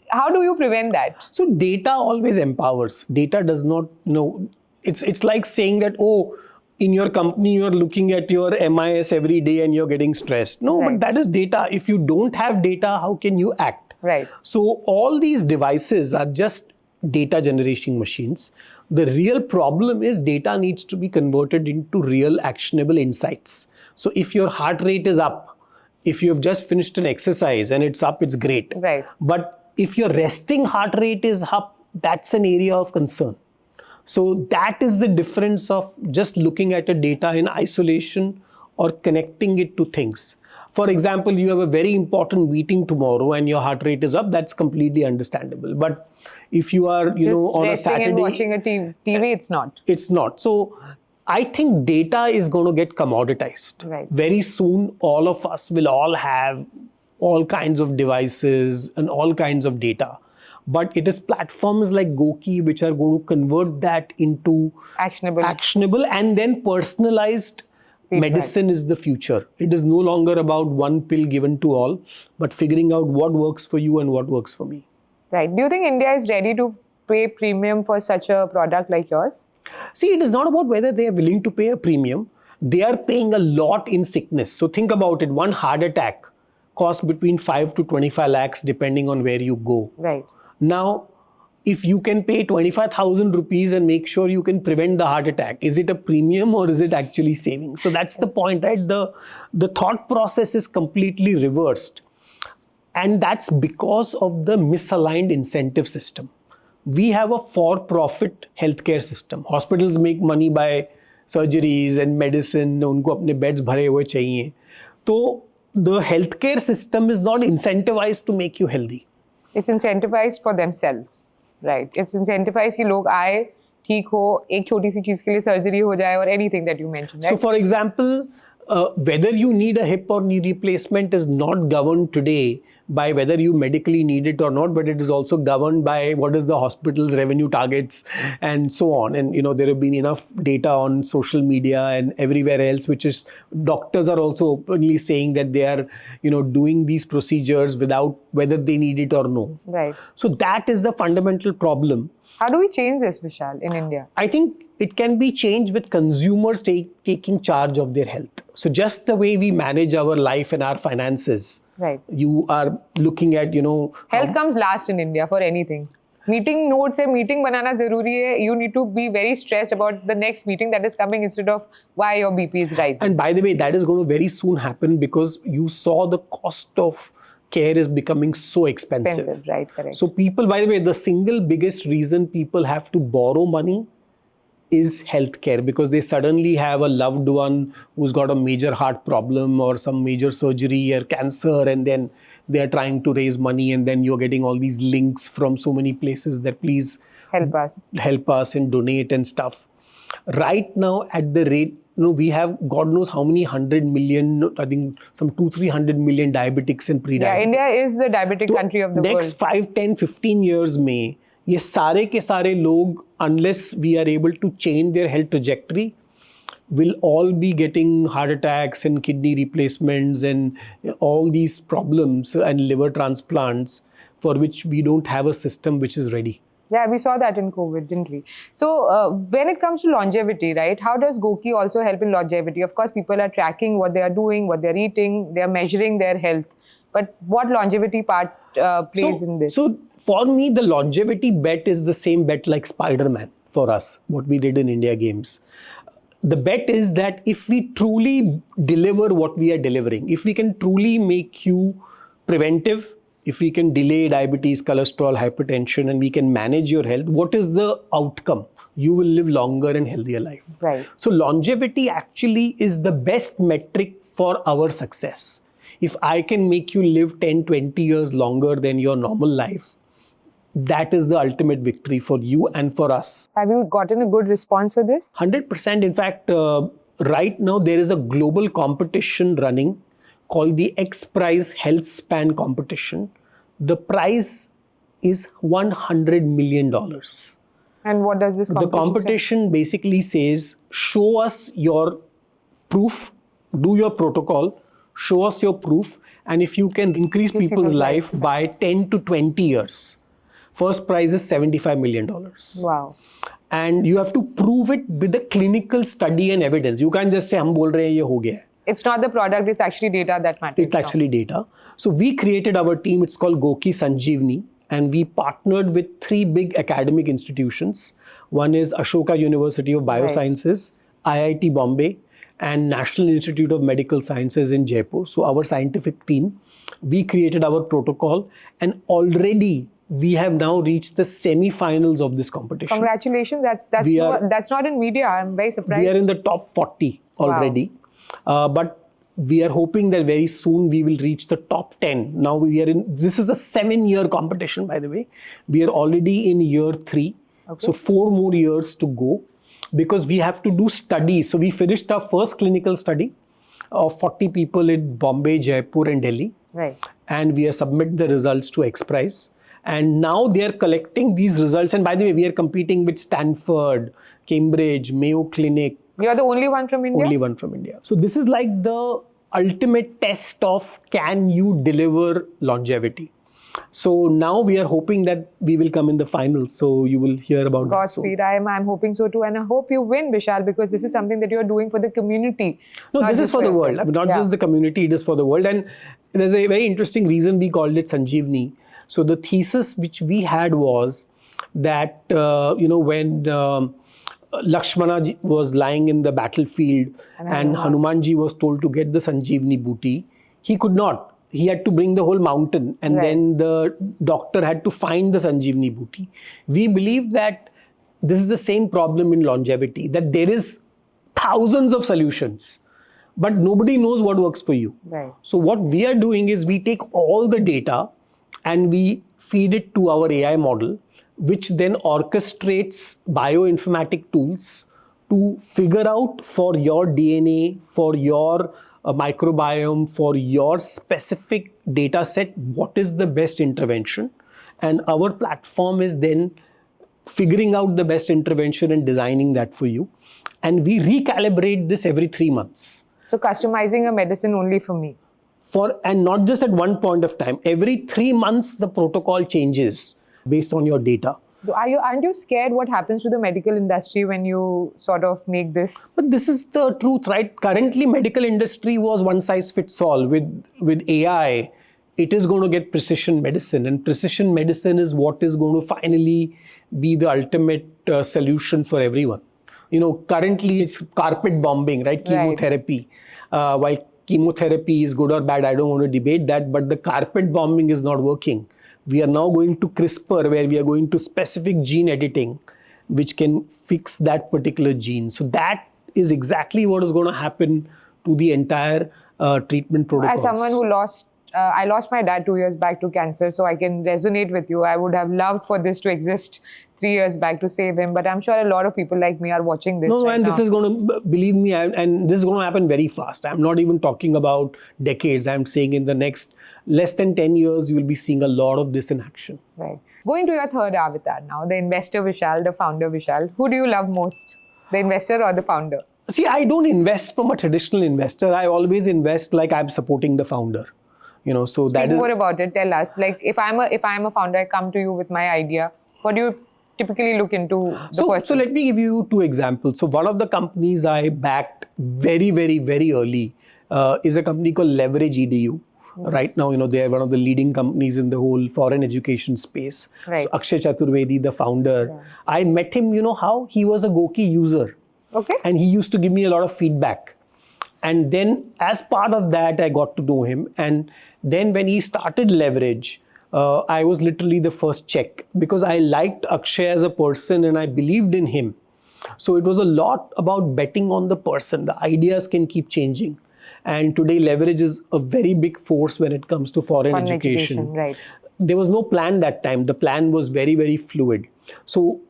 How do you prevent that? So data always empowers. Data does not know. It's like saying that, oh, in your company, you're looking at your MIS every day and you're getting stressed. No, but that is data. If you don't have data, how can you act? Right. So all these devices are just data generating machines. The real problem is data needs to be converted into real actionable insights. So if your heart rate is up, if you have just finished an exercise and it's up, it's great. Right. But if your resting heart rate is up, that's an area of concern. So that is the difference of just looking at a data in isolation or connecting it to things. For example, you have a very important meeting tomorrow and your heart rate is up, that's completely understandable. But if you are, on a Saturday and watching a TV, it's not. It's not. So I think data is going to get commoditized. Right. Very soon, all of us will all have all kinds of devices and all kinds of data. But it is platforms like GOQii which are going to convert that into actionable and then personalized. Medicine is the future. It is no longer about one pill given to all, but figuring out what works for you and what works for me. Right. Do you think India is ready to pay premium for such a product like yours? See, it is not about whether they are willing to pay a premium. They are paying a lot in sickness. So think about it. One heart attack costs between 5 to 25 lakhs depending on where you go. Right. Now, if you can pay 25,000 rupees and make sure you can prevent the heart attack, is it a premium or is it actually saving? So that's the point, right? The thought process is completely reversed. And that's because of the misaligned incentive system. We have a for-profit healthcare system. Hospitals make money by surgeries and medicine. Unko apne beds bhare hue chahiye. So the healthcare system is not incentivized to make you healthy. It's incentivized for themselves. Right. It's incentivized कि लोग आए, ठीक हो, एक छोटी सी चीज के लिए सर्जरी हो जाए, or anything that you mentioned. Right? So for example, whether you need a hip or knee replacement is not governed today by whether you medically need it or not, but it is also governed by what is the hospital's revenue targets and so on. And there have been enough data on social media and everywhere else, which is doctors are also openly saying that they are doing these procedures without whether they need it or no. Right. So that is the fundamental problem. How do we change this, Vishal, in India? I think it can be changed with consumers taking charge of their health. So just the way we manage our life and our finances. Right. You are looking at, Health comes last in India for anything. Meeting notes hai, meeting banana zaruri hai. You need to be very stressed about the next meeting that is coming instead of why your BP is rising. And by the way, that is going to very soon happen because you saw the cost of care is becoming so expensive. Expensive, right, correct. So people, by the way, the single biggest reason people have to borrow money is healthcare, because they suddenly have a loved one who's got a major heart problem or some major surgery or cancer, and then they're trying to raise money, and then you're getting all these links from so many places that please help us and donate and stuff. Right now, at the rate, we have God knows how many 100 million, I think some 200-300 million diabetics and pre-diabetics. Yeah, India is the diabetic country of the next world. 5, 10, 15 years में ये सारे के सारे लोग, unless we are able to change their health trajectory, will all be getting heart attacks and kidney replacements and all these problems and liver transplants for which we don't have a system which is ready. Yeah, we saw that in COVID, didn't we? So when it comes to longevity, right, how does GOQii also help in longevity? Of course, people are tracking what they are doing, what they're eating, they're measuring their health. But what longevity part plays in this? So for me, the longevity bet is the same bet like Spiderman for us, what we did in IndiaGames. The bet is that if we truly deliver what we are delivering, if we can truly make you preventive, if we can delay diabetes, cholesterol, hypertension, and we can manage your health, what is the outcome? You will live longer and healthier life. Right. So longevity actually is the best metric for our success. If I can make you live 10, 20 years longer than your normal life, that is the ultimate victory for you and for us. Have you gotten a good response for this? 100%. In fact, right now there is a global competition running called the X Prize Health Span Competition. The prize is $100 million. And what does this competition The competition basically says, show us your proof, do your protocol, show us your proof, and if you can increase people's life by 10 to 20 years, first prize is $75 million. Wow. And you have to prove it with a clinical study and evidence. You can't just say, hum bol rahe hain, ye ho gaya. It's not the product, it's actually data that matters. It's actually data. So we created our team, it's called GOQii Sanjeevani, and we partnered with 3 big academic institutions. One is Ashoka University of Biosciences, IIT Bombay, and National Institute of Medical Sciences in Jaipur. So our scientific team, we created our protocol, and already we have now reached the semi-finals of this competition. Congratulations, that's not in media. I'm very surprised. We are in the top 40 already. Wow. But we are hoping that very soon we will reach the top 10. Now we are in, this is a 7-year competition, by the way. We are already in year 3. Okay. So 4 more years to go, because we have to do studies. So we finished our first clinical study of 40 people in Bombay, Jaipur and Delhi. Right. And we have submitted the results to X Prize. And now they are collecting these results. And by the way, we are competing with Stanford, Cambridge, Mayo Clinic. You are the only one from India? Only one from India. So this is like the ultimate test of, can you deliver longevity? So now we are hoping that we will come in the finals. So you will hear about that. Godspeed. I'm hoping so too. And I hope you win, Vishal, because this is something that you're doing for the community. No, this is for the world. I mean, not just the community, it is for the world. And there's a very interesting reason we called it Sanjeevani. So the thesis which we had was that, when Lakshmana was lying in the battlefield and Hanumanji was told to get the Sanjeevani booty, he could not. He had to bring the whole mountain, and then the doctor had to find the Sanjeevani booty. We believe that this is the same problem in longevity, that there is thousands of solutions, but nobody knows what works for you. Right. So what we are doing is we take all the data and we feed it to our AI model, which then orchestrates bioinformatic tools to figure out for your DNA, for your microbiome, for your specific data set, what is the best intervention. And our platform is then figuring out the best intervention and designing that for you. And we recalibrate this every 3 months. So customizing a medicine only for me. And not just at one point of time. Every 3 months, the protocol changes based on your data. Aren't you scared what happens to the medical industry when you sort of make this? But this is the truth, right? Currently, medical industry was one size fits all. With AI, it is going to get precision medicine. And precision medicine is what is going to finally be the ultimate solution for everyone. Currently it's carpet bombing, right? Chemotherapy. While chemotherapy is good or bad, I don't want to debate that, but the carpet bombing is not working. We are now going to CRISPR, where we are going to specific gene editing, which can fix that particular gene. So that is exactly what is going to happen to the entire treatment protocols. As someone who I lost my dad 2 years back to cancer, so I can resonate with you. I would have loved for this to exist 3 years back to save him, but I'm sure a lot of people like me are watching this. No, and this is going to, believe me, and this is going to happen very fast. I'm not even talking about decades. I'm saying in the next less than 10 years, you will be seeing a lot of this in action. Right. Going to your third avatar now, the investor Vishal, the founder Vishal. Who do you love most, the investor or the founder? See, I don't invest from a traditional investor. I always invest like I'm supporting the founder. So that is more about it. Tell us, like if I'm a founder, I come to you with my idea. What do you typically look into the person? So let me give you 2 examples. So one of the companies I backed very, very, very early is a company called Leverage EDU. Right now, they are one of the leading companies in the whole foreign education space. Right. So Akshay Chaturvedi, the founder, I met him, how? He was a GOQii user. Okay. And he used to give me a lot of feedback. And then as part of that, I got to know him. And then when he started Leverage, I was literally the first check because I liked Akshay as a person and I believed in him. So it was a lot about betting on the person. The ideas can keep changing. And today Leverage is a very big force when it comes to foreign education. Right. There was no plan that time. The plan was very, very fluid. So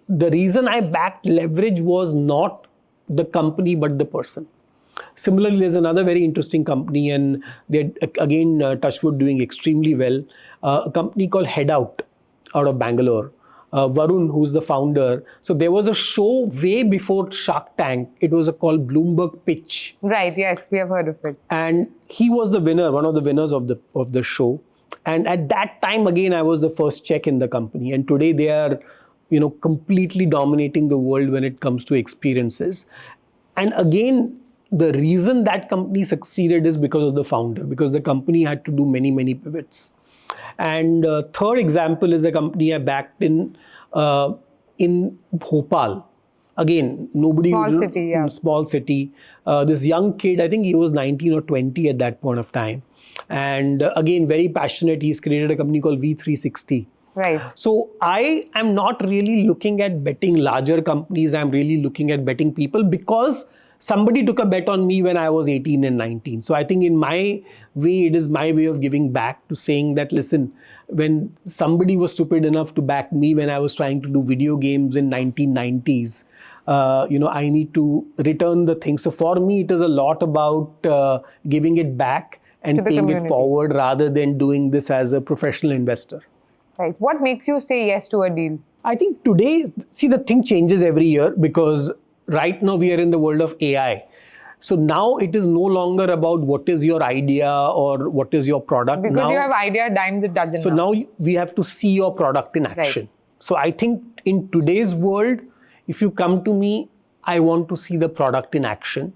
the reason I backed Leverage was not the company, but the person. Similarly, there's another very interesting company, and they're again, Touchwood, doing extremely well. A company called Head Out of Bangalore. Varun, who's the founder. So there was a show way before Shark Tank. It was called Bloomberg Pitch. Right. Yes, we have heard of it. And he was the winner, one of the winners of the show. And at that time, again, I was the first check in the company. And today they are, completely dominating the world when it comes to experiences. And again, the reason that company succeeded is because of the founder, because the company had to do many, many pivots. And third example is a company I backed in Bhopal. Again, nobody... Small city. This young kid, I think he was 19 or 20 at that point of time. And again, very passionate. He's created a company called V360. Right. So I am not really looking at betting larger companies. I'm really looking at betting people because somebody took a bet on me when I was 18 and 19. So I think in my way, it is my way of giving back to saying that, listen, when somebody was stupid enough to back me when I was trying to do video games in 1990s, I need to return the thing. So for me, it is a lot about giving it back and paying it forward rather than doing this as a professional investor. Right. What makes you say yes to a deal? I think today, see, the thing changes every year because right now we are in the world of AI. So now it is no longer about what is your idea or what is your product. Because now, you have idea, dimes it doesn't. So now we have to see your product in action. Right. So I think in today's world, if you come to me, I want to see the product in action,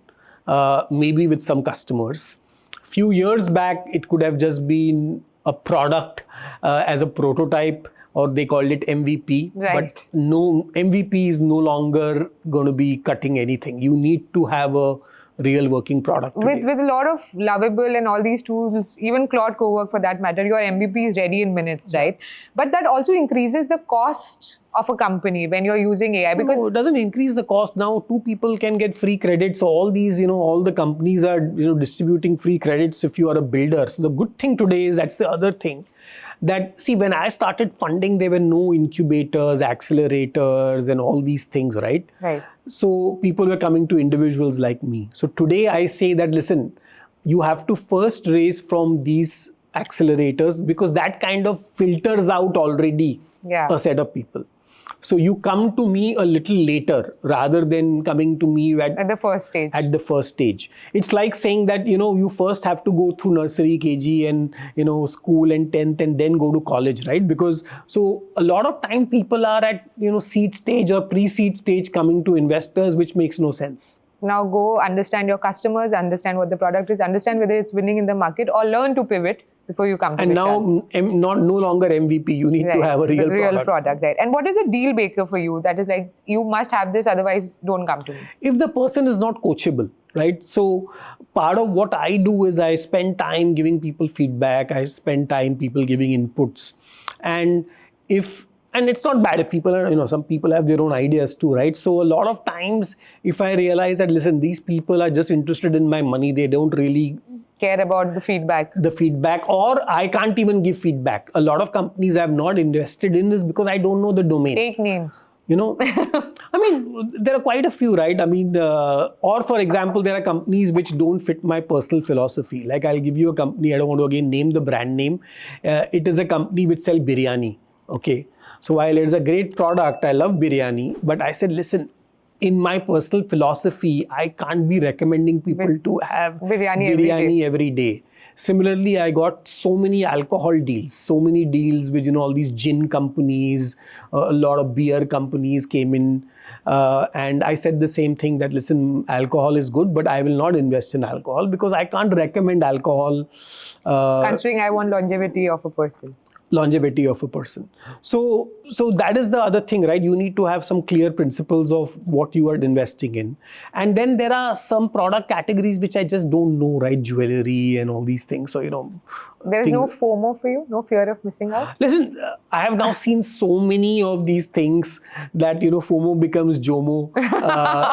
maybe with some customers. Few years back, it could have just been a product as a prototype, or they called it MVP. Right. But no, MVP is no longer going to be cutting anything. You need to have a real working product today. With a lot of Lovable and all these tools, even Claude Cowork for that matter, your MVP is ready in minutes, right? But that also increases the cost of a company when you're using AI. Because no, it doesn't increase the cost. Now 2 people can get free credits. So all these, all the companies are, distributing free credits if you are a builder. So the good thing today is, that's the other thing, that, see, when I started funding, there were no incubators, accelerators, and all these things, right? Right. So people were coming to individuals like me. So today I say that, listen, you have to first raise from these accelerators because that kind of filters out already a set of people. So you come to me a little later rather than coming to me at the first stage. At the first stage. It's like saying that, you first have to go through nursery, KG and, school and 10th and then go to college, right? Because so a lot of time people are at, seed stage or pre-seed stage coming to investors, which makes no sense. Now go understand your customers, understand what the product is, understand whether it's winning in the market, or learn to pivot before you come to And Vishal. now, no longer MVP. You need to have a real, product, right? And what is a deal breaker for you? That is like, you must have this, otherwise don't come to me. If the person is not coachable, right? So part of what I do is I spend time giving people feedback. I spend time people giving inputs. And it's not bad if people are, some people have their own ideas too, right? So a lot of times if I realize that, listen, these people are just interested in my money, they don't really care about the feedback. Or I can't even give feedback. A lot of companies I have not invested in is because I don't know the domain. Take names. I mean, there are quite a few, right? I mean, or for example, there are companies which don't fit my personal philosophy. Like, I'll give you a company, I don't want to again name the brand name. It is a company which sells biryani. Okay. So while it's a great product, I love biryani, but I said, listen, in my personal philosophy, I can't be recommending people to have biryani every day. Similarly, I got so many alcohol deals, so many deals with, all these gin companies, a lot of beer companies came in. And I said the same thing that, listen, alcohol is good, but I will not invest in alcohol because I can't recommend alcohol. Considering I want longevity of a person. So that is the other thing, right? You need to have some clear principles of what you are investing in. And then there are some product categories which I just don't know, right? Jewelry and all these things. So, there's no FOMO for you? No fear of missing out? Listen, I have now seen so many of these things that, FOMO becomes JOMO,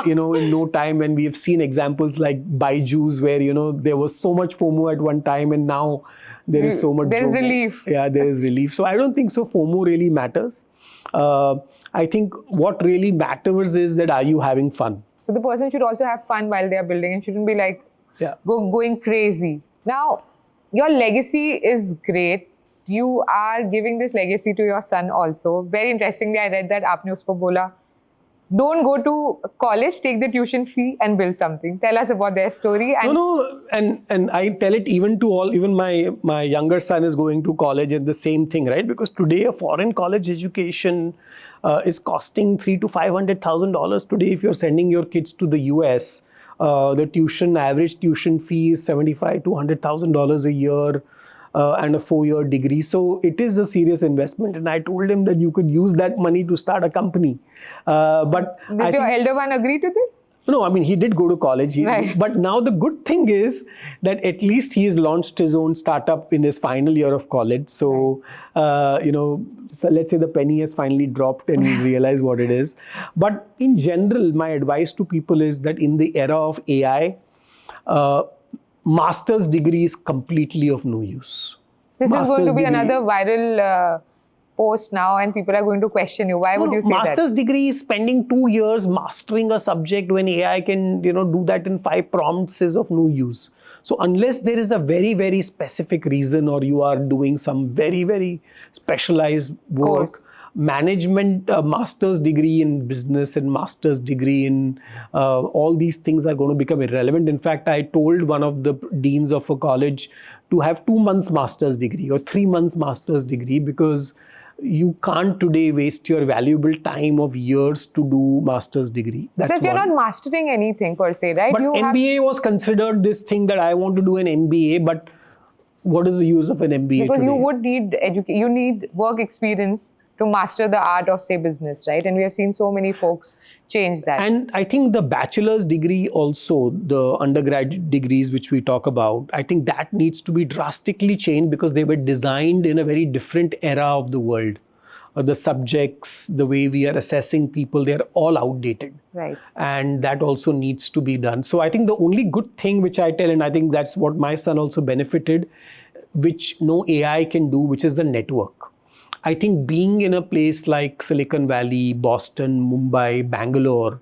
in no time. And we have seen examples like Byju's where, there was so much FOMO at one time and now there is so much There's JOMO. relief. Yeah, there is relief. So I don't think so FOMO really matters. I think what really matters is that, are you having fun? So the person should also have fun while they are building and shouldn't be like going crazy. Now, your legacy is great. You are giving this legacy to your son also. Very interestingly, I read that aapne usko bola, don't go to college, take the tuition fee and build something. Tell us about their story. And and I tell it even to all, even my younger son is going to college and the same thing, right? Because today a foreign college education is costing $300,000 to $500,000 today. If you're sending your kids to the US, the average tuition fee is $75,000 to $100,000 a year. And a 4-year degree. So it is a serious investment. And I told him that you could use that money to start a company. But did your elder one agree to this? No, I mean, he did go to college. Right. But now the good thing is that at least he has launched his own startup in his final year of college. So, so let's say the penny has finally dropped and he's realized what it is. But in general, my advice to people is that in the era of AI, master's degree is completely of no use. This is going to be another viral post now and people are going to question you. Why would you say that? Master's degree is spending 2 years mastering a subject when AI can, do that in 5 prompts is of no use. So unless there is a very, very specific reason or you are doing some very, very specialized work, management, master's degree in business and master's degree in all these things are going to become irrelevant. In fact, I told one of the deans of a college to have 2 months master's degree or 3 months master's degree because you can't today waste your valuable time of years to do master's degree. Because you're not mastering anything per se, right? But MBA was considered this thing that I want to do an MBA, but what is the use of an MBA because today? You would need you need work experience to master the art of, say, business, right? And we have seen so many folks change that. And I think the bachelor's degree also, the undergraduate degrees which we talk about, I think that needs to be drastically changed because they were designed in a very different era of the world. The subjects, the way we are assessing people, they're all outdated. Right. And that also needs to be done. So I think the only good thing which I tell, and I think that's what my son also benefited, which no AI can do, which is the network. I think being in a place like Silicon Valley, Boston, Mumbai, Bangalore,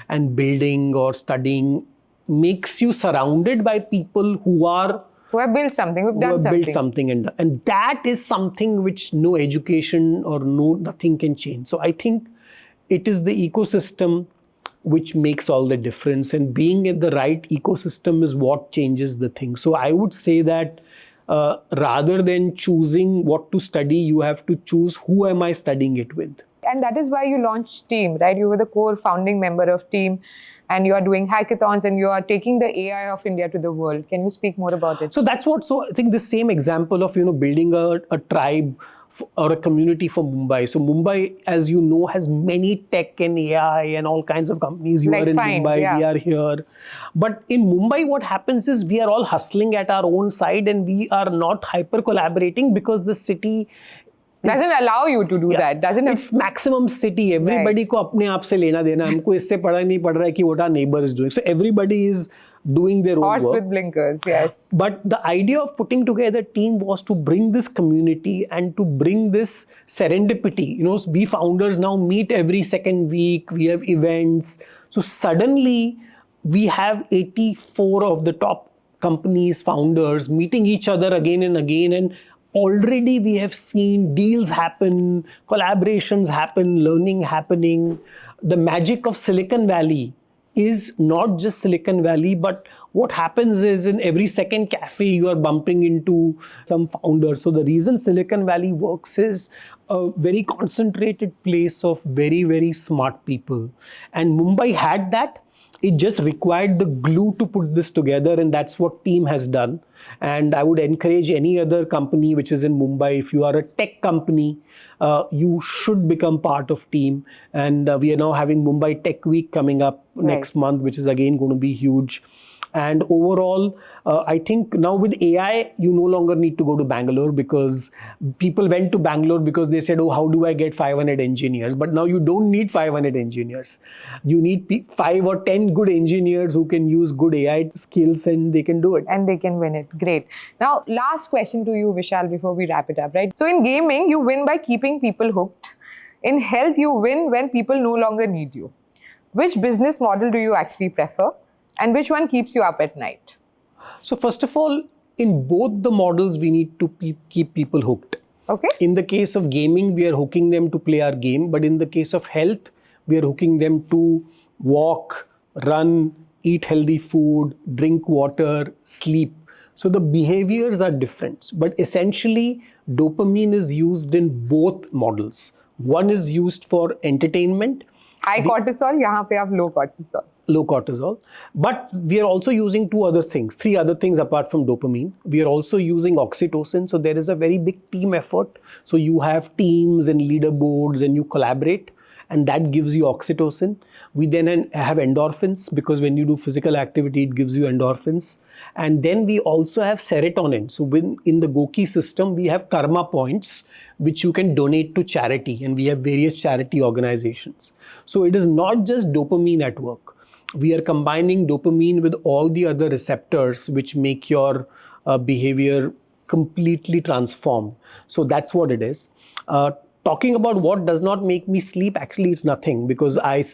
and building or studying makes you surrounded by people who have built something, who've done something. And that is something which no education or nothing can change. So I think it is the ecosystem which makes all the difference. And being in the right ecosystem is what changes the thing. So I would say that rather than choosing what to study, you have to choose who am I studying it with. And that is why you launched Team, right? You were the core founding member of Team. and you are doing hackathons and you are taking the AI of India to the world. Can you speak more about it? So that's what, so I think the same example of, building a tribe or a community for Mumbai. So Mumbai, as you know, has many tech and AI and all kinds of companies. You Like are in Fynd, Mumbai, yeah. we are here. But in Mumbai, what happens is we are all hustling at our own side and we are not hyper collaborating because the city doesn't allow you to do that. Doesn't it's maximum city. Everybody को अपने आप से लेना देना. हमको इससे पता नहीं पड़ रहा है कि what our neighbor is doing. So everybody is doing their own horse work. with blinkers, yes. But the idea of putting together a team was to bring this community and to bring this serendipity. We founders now meet every second week. We have events. So suddenly we have 84 of the top companies, founders meeting each other again and again, and already we have seen deals happen, collaborations happen, learning happening. The magic of Silicon Valley is not just Silicon Valley, but what happens is in every second cafe you are bumping into some founder. So the reason Silicon Valley works is a very concentrated place of very, very smart people. And Mumbai had that. It just required the glue to put this together, and that's what team has done. And I would encourage any other company which is in Mumbai, if you are a tech company, you should become part of team. And we are now having Mumbai Tech Week coming up next month, which is again going to be huge. And overall, I think now with AI, you no longer need to go to Bangalore, because people went to Bangalore because they said, oh, how do I get 500 engineers? But now you don't need 500 engineers. You need 5 or 10 good engineers who can use good AI skills, and they can do it. And they can win it. Great. Now, last question to you, Vishal, before we wrap it up, right? So in gaming, you win by keeping people hooked. In health, you win when people no longer need you. Which business model do you actually prefer? And which one keeps you up at night? So first of all, in both the models, we need to keep people hooked. Okay. In the case of gaming, we are hooking them to play our game. But in the case of health, we are hooking them to walk, run, eat healthy food, drink water, sleep. So the behaviors are different. But essentially, dopamine is used in both models. One is used for entertainment. High cortisol, यहाँ पे आप low cortisol. Low cortisol. But we are also using 3 other things apart from dopamine. We are also using oxytocin. So there is a very big team effort. So you have teams and leaderboards and you collaborate, and that gives you oxytocin. We then have endorphins, because when you do physical activity, it gives you endorphins. And then we also have serotonin. So in the GOQii system, we have karma points, which you can donate to charity, and we have various charity organizations. So it is not just dopamine at work. We are combining dopamine with all the other receptors which make your behavior completely transform. So that's what it is. Talking about what does not make me sleep, actually it's nothing, because I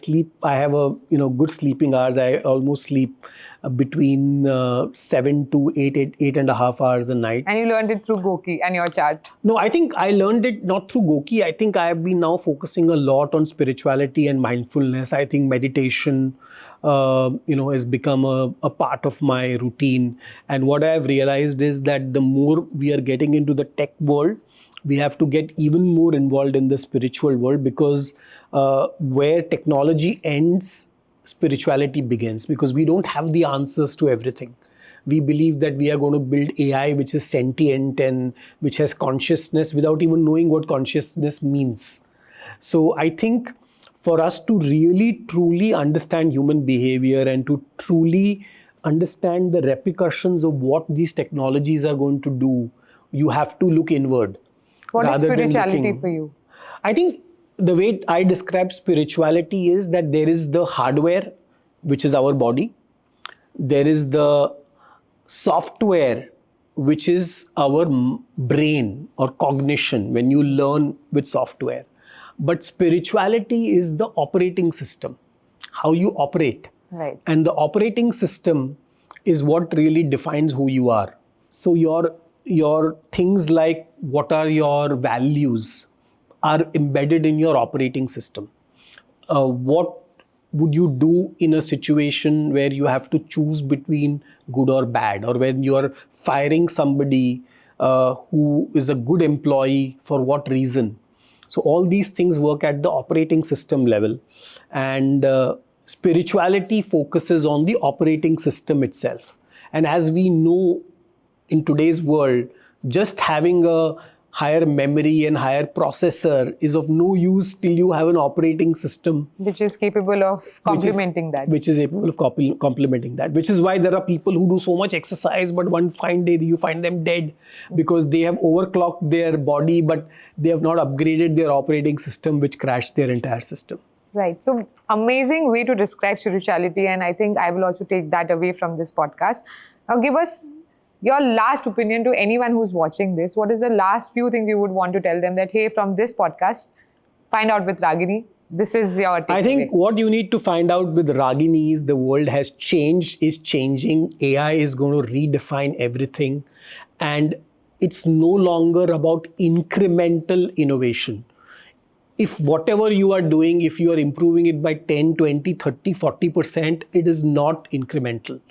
have a good sleeping hours. I almost sleep between 7 to 8.5 hours a night. And you learned it through GOQii and your chart. No, I think I learned it not through GOQii. I think I have been now focusing a lot on spirituality and mindfulness. I think meditation has become a part of my routine. And what I have realized is that the more we are getting into the tech world, we have to get even more involved in the spiritual world, because where technology ends, spirituality begins, because we don't have the answers to everything. We believe that we are going to build AI which is sentient and which has consciousness without even knowing what consciousness means. So I think for us to really truly understand human behavior and to truly understand the repercussions of what these technologies are going to do, you have to look inward. What is spirituality for you? I think the way I describe spirituality is that there is the hardware, which is our body. There is the software, which is our brain or cognition when you learn with software. But spirituality is the operating system, how you operate. Right. And the operating system is what really defines who you are. So your things like what are your values are embedded in your operating system. What would you do in a situation where you have to choose between good or bad, or when you are firing somebody who is a good employee, for what reason? So all these things work at the operating system level. And Spirituality focuses on the operating system itself. And as we know in today's world, just having a higher memory and higher processor is of no use till you have an operating system which is capable of complementing that. Which is capable of complementing that. Which is why there are people who do so much exercise, but one fine day you find them dead because they have overclocked their body, but they have not upgraded their operating system, which crashed their entire system. Right. So amazing way to describe spirituality. And I think I will also take that away from this podcast. Now give us your last opinion to anyone who's watching this. What is the last few things you would want to tell them that, hey, from this podcast, Find Out with Ragini, this is your takeaway? I think what you need to find out with Ragini is the world has changed, is changing. AI is going to redefine everything. And it's no longer about incremental innovation. If whatever you are doing, if you are improving it by 10, 20, 30, 40%, it is not incremental.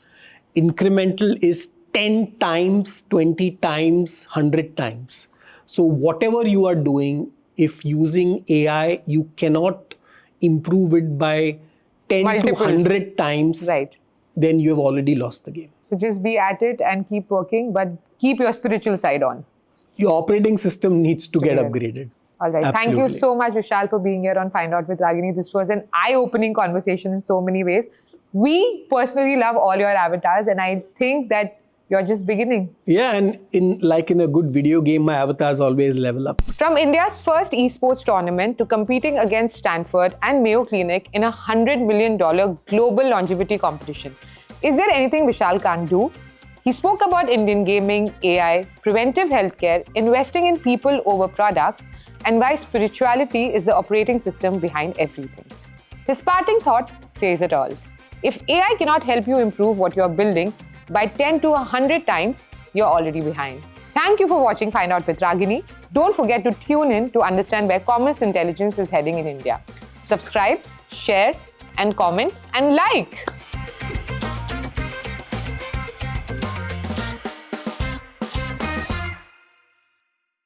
Incremental is 10 times, 20 times, 100 times. So whatever you are doing, if using AI, you cannot improve it by 10 Multiples. to 100 times, right, then you have already lost the game. So just be at it and keep working, but keep your spiritual side on. Your operating system needs to get upgraded. All right. Absolutely. Thank you so much, Vishal, for being here on Find Out with Ragini. This was an eye-opening conversation in so many ways. We personally love all your avatars, and I think that you're just beginning. Yeah, and in a good video game, my avatars always level up. From India's first esports tournament to competing against Stanford and Mayo Clinic in a $100 million global longevity competition, is there anything Vishal can't do? He spoke about Indian gaming, AI, preventive healthcare, investing in people over products, and why spirituality is the operating system behind everything. His parting thought says it all. If AI cannot help you improve what you're building by 10 to 100 times, you're already behind. Thank you for watching Find Out with Ragini. Don't forget to tune in to understand where commerce intelligence is heading in India. Subscribe, share, and comment, and like.